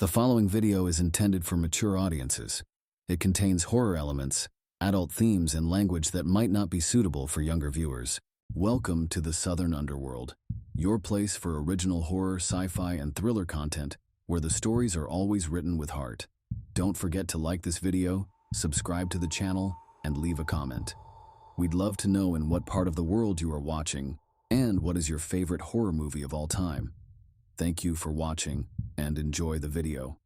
The following video is intended for mature audiences. It contains horror elements, adult themes, and language that might not be suitable for younger viewers. Welcome to the Southern Underworld, your place for original horror, sci-fi, and thriller content where the stories are always written with heart. Don't forget to like this video, subscribe to the channel, and leave a comment. We'd love to know in what part of the world you are watching and what is your favorite horror movie of all time. Thank you for watching and enjoy the video.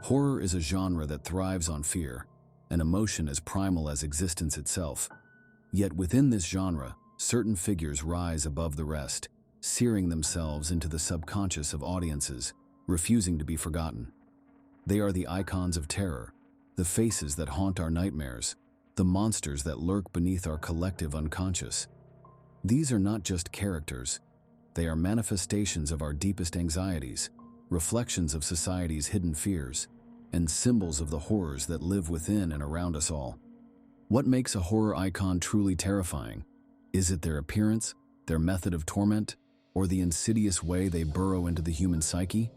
Horror is a genre that thrives on fear, an emotion as primal as existence itself. Yet within this genre, certain figures rise above the rest, searing themselves into the subconscious of audiences, refusing to be forgotten. They are the icons of terror, the faces that haunt our nightmares, the monsters that lurk beneath our collective unconscious. These are not just characters, they are manifestations of our deepest anxieties, reflections of society's hidden fears, and symbols of the horrors that live within and around us all. What makes a horror icon truly terrifying? Is it their appearance, their method of torment, or the insidious way they burrow into the human psyche?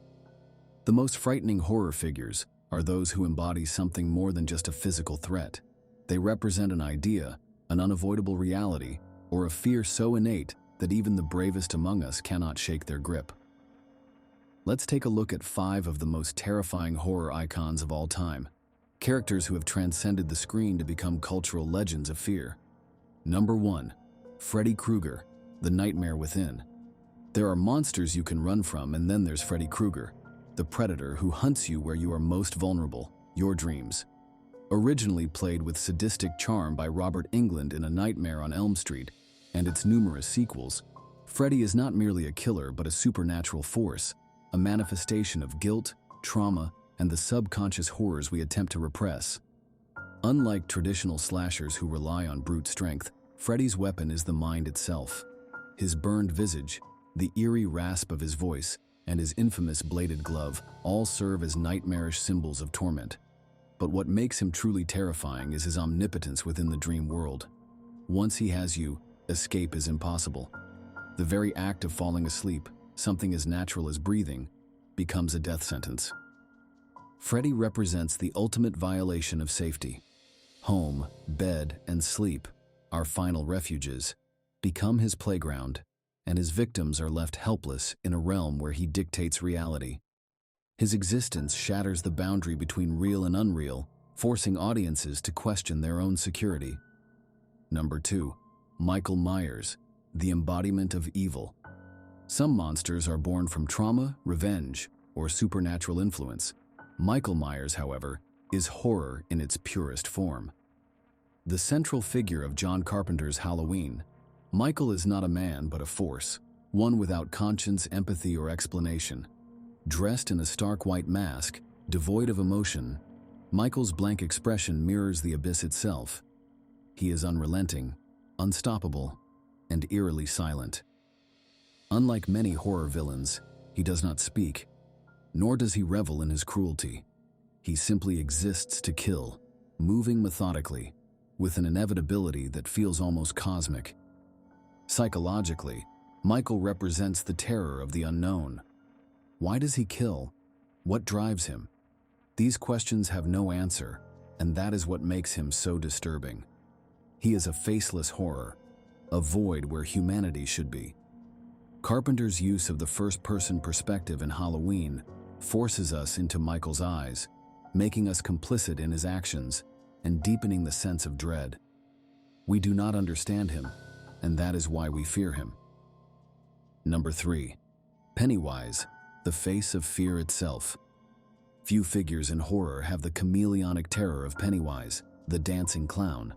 The most frightening horror figures are those who embody something more than just a physical threat. They represent an idea, an unavoidable reality, or a fear so innate that even the bravest among us cannot shake their grip. Let's take a look at 5 of the most terrifying horror icons of all time, characters who have transcended the screen to become cultural legends of fear. Number 1. Freddy Krueger, the Nightmare Within. There are monsters you can run from, and then there's Freddy Krueger, the predator who hunts you where you are most vulnerable, your dreams. Originally played with sadistic charm by Robert Englund in A Nightmare on Elm Street and its numerous sequels, Freddy is not merely a killer but a supernatural force, a manifestation of guilt, trauma, and the subconscious horrors we attempt to repress. Unlike traditional slashers who rely on brute strength, Freddy's weapon is the mind itself. His burned visage, the eerie rasp of his voice, and his infamous bladed glove all serve as nightmarish symbols of torment. But what makes him truly terrifying is his omnipotence within the dream world. Once he has you, escape is impossible. The very act of falling asleep, something as natural as breathing, becomes a death sentence. Freddy represents the ultimate violation of safety. Home, bed, and sleep, our final refuges, become his playground, and his victims are left helpless in a realm where he dictates reality. His existence shatters the boundary between real and unreal, forcing audiences to question their own security. Number 2. Michael Myers, the embodiment of evil. Some monsters are born from trauma, revenge, or supernatural influence. Michael Myers, however, is horror in its purest form. The central figure of John Carpenter's Halloween, Michael is not a man but a force, one without conscience, empathy, or explanation. Dressed in a stark white mask, devoid of emotion, Michael's blank expression mirrors the abyss itself. He is unrelenting, unstoppable, and eerily silent. Unlike many horror villains, he does not speak, nor does he revel in his cruelty. He simply exists to kill, moving methodically, with an inevitability that feels almost cosmic. Psychologically, Michael represents the terror of the unknown. Why does he kill? What drives him? These questions have no answer, and that is what makes him so disturbing. He is a faceless horror, a void where humanity should be. Carpenter's use of the first-person perspective in Halloween forces us into Michael's eyes, making us complicit in his actions and deepening the sense of dread. We do not understand him, and that is why we fear him. Number 3. Pennywise, the face of fear itself. Few figures in horror have the chameleonic terror of Pennywise, the dancing clown.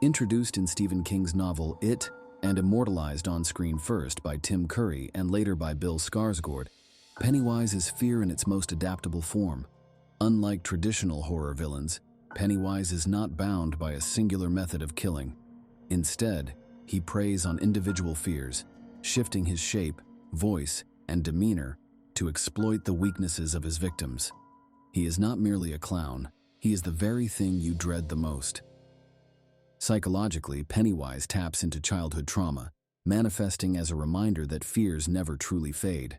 Introduced in Stephen King's novel It and immortalized on screen first by Tim Curry and later by Bill Skarsgård, Pennywise is fear in its most adaptable form. Unlike traditional horror villains, Pennywise is not bound by a singular method of killing. Instead, he preys on individual fears, shifting his shape, voice, and demeanor to exploit the weaknesses of his victims. He is not merely a clown, he is the very thing you dread the most. Psychologically, Pennywise taps into childhood trauma, manifesting as a reminder that fears never truly fade.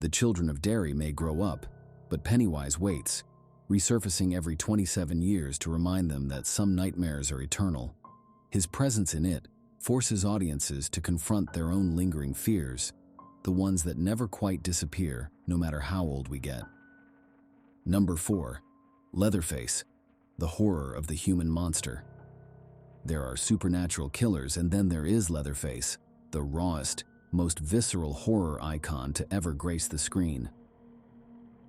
The children of Derry may grow up, but Pennywise waits, resurfacing every 27 years to remind them that some nightmares are eternal. His presence in it forces audiences to confront their own lingering fears, the ones that never quite disappear, no matter how old we get. Number 4. Leatherface, the horror of the human monster. There are supernatural killers, and then there is Leatherface, the rawest, most visceral horror icon to ever grace the screen.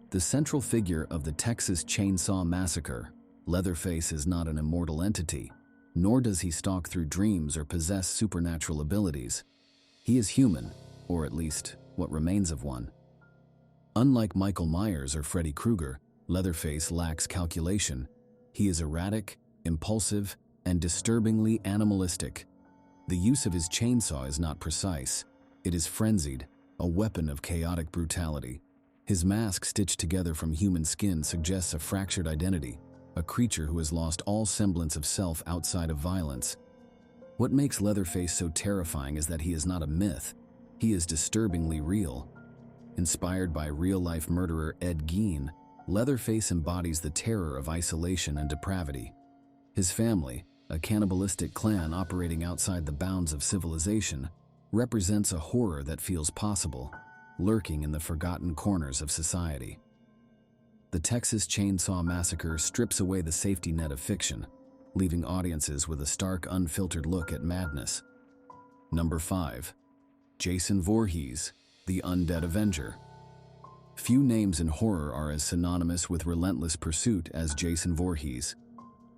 The central figure of the Texas Chainsaw Massacre, Leatherface is not an immortal entity, nor does he stalk through dreams or possess supernatural abilities. He is human, or at least what remains of one. Unlike Michael Myers or Freddy Krueger, Leatherface lacks calculation. He is erratic, impulsive, and disturbingly animalistic. The use of his chainsaw is not precise. It is frenzied, a weapon of chaotic brutality. His mask, stitched together from human skin, suggests a fractured identity, a creature who has lost all semblance of self outside of violence. What makes Leatherface so terrifying is that he is not a myth. He is disturbingly real. Inspired by real-life murderer Ed Gein, Leatherface embodies the terror of isolation and depravity. His family, a cannibalistic clan operating outside the bounds of civilization, represents a horror that feels possible, lurking in the forgotten corners of society. The Texas Chainsaw Massacre strips away the safety net of fiction, leaving audiences with a stark, unfiltered look at madness. Number 5. Jason Voorhees, the Undead Avenger. Few names in horror are as synonymous with relentless pursuit as Jason Voorhees.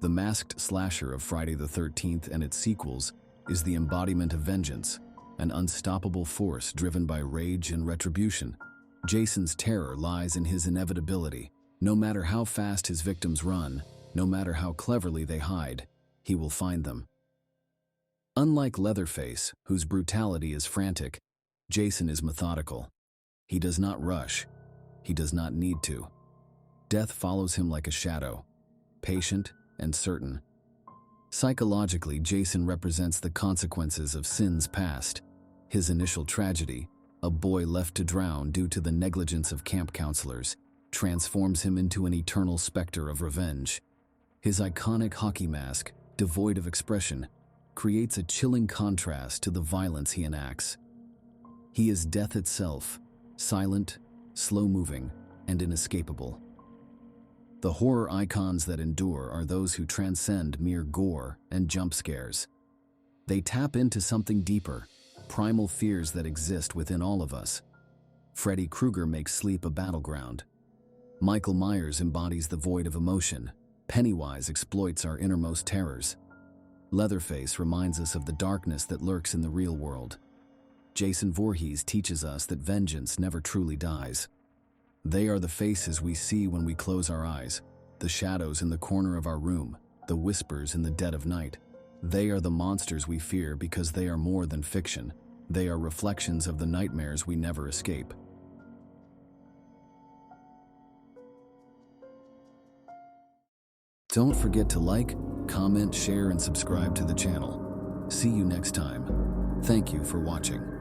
The masked slasher of Friday the 13th and its sequels is the embodiment of vengeance, an unstoppable force driven by rage and retribution. Jason's terror lies in his inevitability. No matter how fast his victims run, no matter how cleverly they hide, he will find them. Unlike Leatherface, whose brutality is frantic, Jason is methodical. He does not rush. He does not need to. Death follows him like a shadow, patient and certain. Psychologically, Jason represents the consequences of sins past. His initial tragedy, a boy left to drown due to the negligence of camp counselors, transforms him into an eternal specter of revenge. His iconic hockey mask, devoid of expression, creates a chilling contrast to the violence he enacts. He is death itself, silent, slow-moving, and inescapable. The horror icons that endure are those who transcend mere gore and jump scares. They tap into something deeper, primal fears that exist within all of us. Freddy Krueger makes sleep a battleground. Michael Myers embodies the void of emotion. Pennywise exploits our innermost terrors. Leatherface reminds us of the darkness that lurks in the real world. Jason Voorhees teaches us that vengeance never truly dies. They are the faces we see when we close our eyes, the shadows in the corner of our room, the whispers in the dead of night. They are the monsters we fear because they are more than fiction. They are reflections of the nightmares we never escape. Don't forget to like, comment, share, and subscribe to the channel. See you next time. Thank you for watching.